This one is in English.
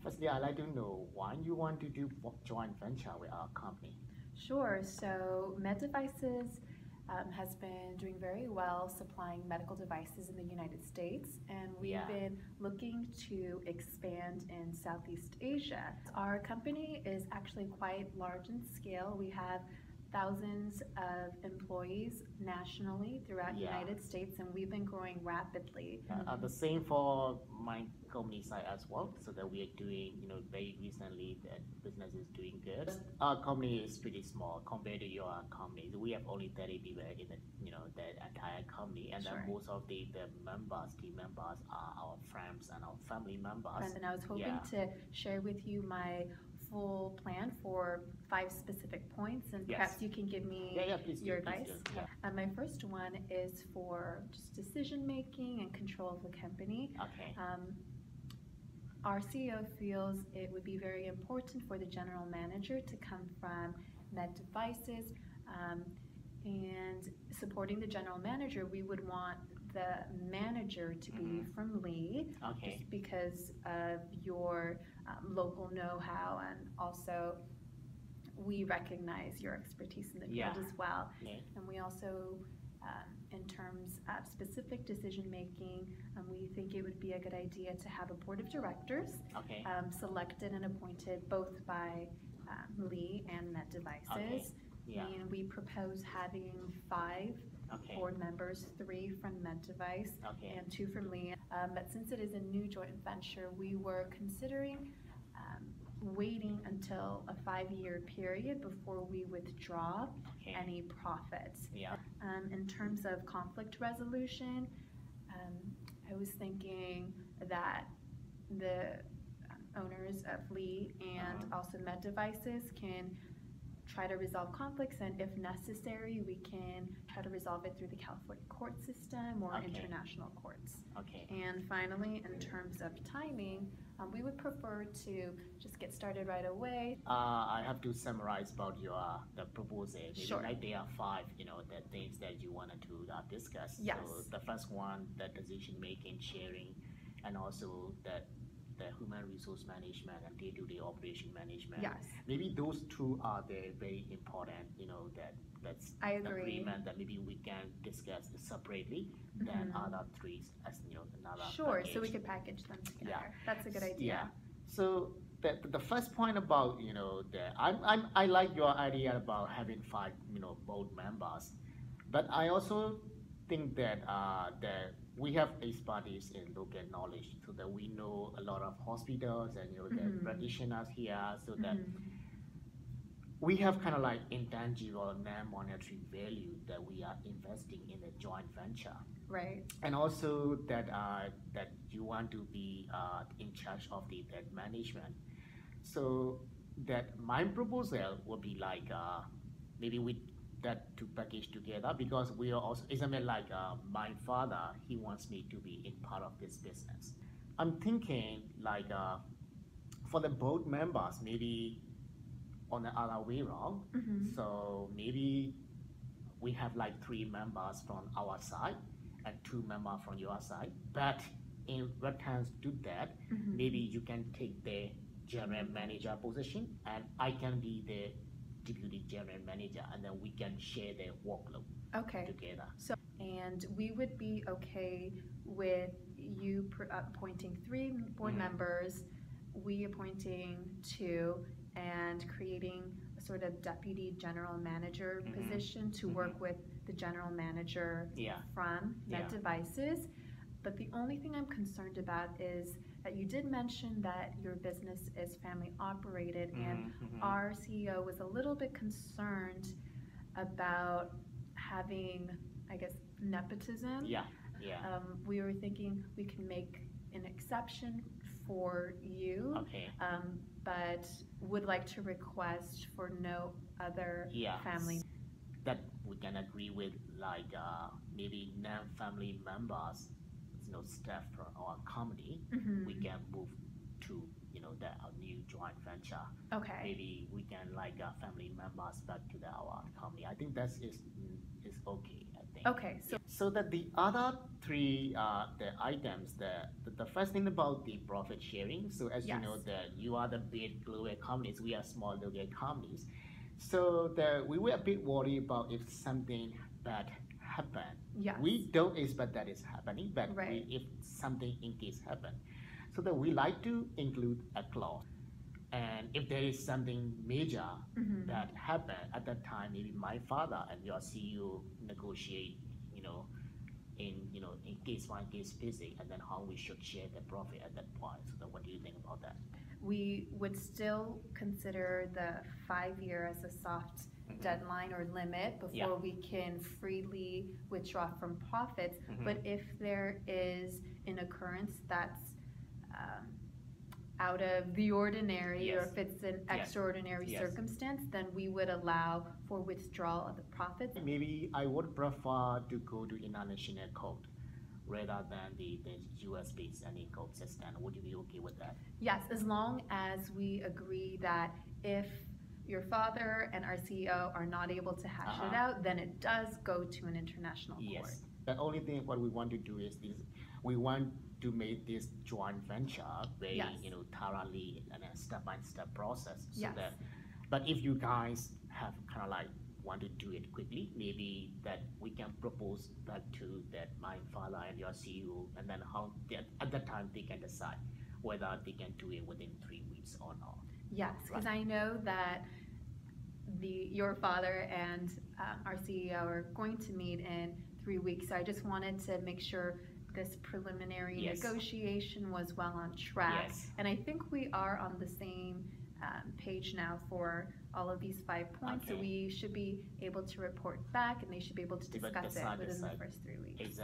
Firstly, I'd like to know why you want to do joint venture with our company. Sure. So MedDevices has been doing very well supplying medical devices in the United States, and we've Yeah. been looking to expand in Southeast Asia. Our company is actually quite large in scale. We have thousands of employees nationally throughout the Yeah. United States, and we've been growing rapidly. The same for my company side as well. So that we are doing, very recently that business is doing good. Our company is pretty small compared to your company. We have only 30 people in the entire company, and Sure. then most of the team members are our friends and our family members. And I was hoping to share with you my full plan for 5 specific points, and Yes. perhaps you can give me Please your do, please advice. do. Yeah. My first one is for just decision making and control of the company. Okay. Our CEO feels it would be very important for the general manager to come from MedDevices, and supporting the general manager, we would want the manager to be from Lee, Okay. just because of your local know-how, and also we recognize your expertise in the field as well. Okay. And we also, in terms of specific decision making, we think it would be a good idea to have a board of directors Okay. selected and appointed both by Lee and MedDevices. Okay. Yeah. And we propose having 5 Okay. board members, 3 from MedDevice Okay. and 2 from Lee. But since it is a new joint venture, we were considering waiting until a 5-year period before we withdraw Okay. any profits. Yeah. In terms of conflict resolution, I was thinking that the owners of Lee and also MedDevices can try to resolve conflicts, and if necessary, we can try to resolve it through the California court system or Okay. international courts. Okay. And finally, in terms of timing, we would prefer to just get started right away. I have to summarize about the proposal. Sure. Like there are 5, the things that you wanted to discuss. Yes. So the first one, the decision making, sharing, and also the human resource management and day-to-day operation management. Yes. Maybe those 2 are the very important. That's I agree. agreement that maybe we can discuss separately than other 3 as another. Sure, package. so we could package them together. Yeah. That's a good idea. Yeah. So the first point about I like your idea about having 5 board members, but I also think that we have expertise in local knowledge, so that we know a lot of hospitals and the practitioners here, so that we have kind of like intangible non-monetary value that we are investing in a joint venture. Right. And also that you want to be in charge of that management. So that my proposal would be like maybe with that to package together, because we are also, it's a bit like my father, he wants me to be in part of this business. I'm thinking like for the board members, maybe on the other way around. So maybe we have like 3 members from our side and 2 members from your side. But in return to that, maybe you can take the general manager position, and I can be the deputy general manager, and then we can share the workload together. So, and we would be okay with you appointing 3 board members, we appointing 2, and creating a sort of deputy general manager position to work with the general manager from MedDevices. But the only thing I'm concerned about is that you did mention that your business is family operated, and our CEO was a little bit concerned about having, I guess, nepotism. We were thinking we can make an exception for you, but would like to request for no other family. That we can agree with, like maybe non-family members, staff from our company, we can move to that our new joint venture. Okay. Maybe we can like family members back to our company. I think that is okay. I think. Okay. So that the other three the items, the first thing about the profit sharing. So as you know Yes. that you are the big global companies, we are small local companies. So that we were a bit worried about if something bad happen. Yes. We don't expect that is happening, but Right. if something in case happen, so that we like to include a clause. And if there is something major Mhm. that happened at that time, maybe my father and your CEO negotiate, in case one case busy, and then how we should share the profit at that point. So then what do you think about that? We would still consider the 5 year as a soft deadline or limit before we can freely withdraw from profits. But if there is an occurrence that's out of the ordinary, or if it's an extraordinary circumstance, then we would allow for withdrawal of the profits. Maybe I would prefer to go to international code rather than the US-based any code system. Would you be okay with that? Yes, as long as we agree that if your father and our CEO are not able to hash it out, then it does go to an international court. Yes. The only thing what we want to do is we want to make this joint venture very thoroughly and a step-by-step process. So that, but if you guys have kind of like want to do it quickly, maybe that we can propose back to that my father and your CEO, and then how at that time they can decide whether they can do it within 3 weeks or not. Yes, because I know that your father and our CEO are going to meet in 3 weeks. So I just wanted to make sure this preliminary negotiation was well on track. And I think we are on the same page now for all of these 5 points. So we should be able to report back, and they should be able to discuss it within the first 3 weeks. Exactly.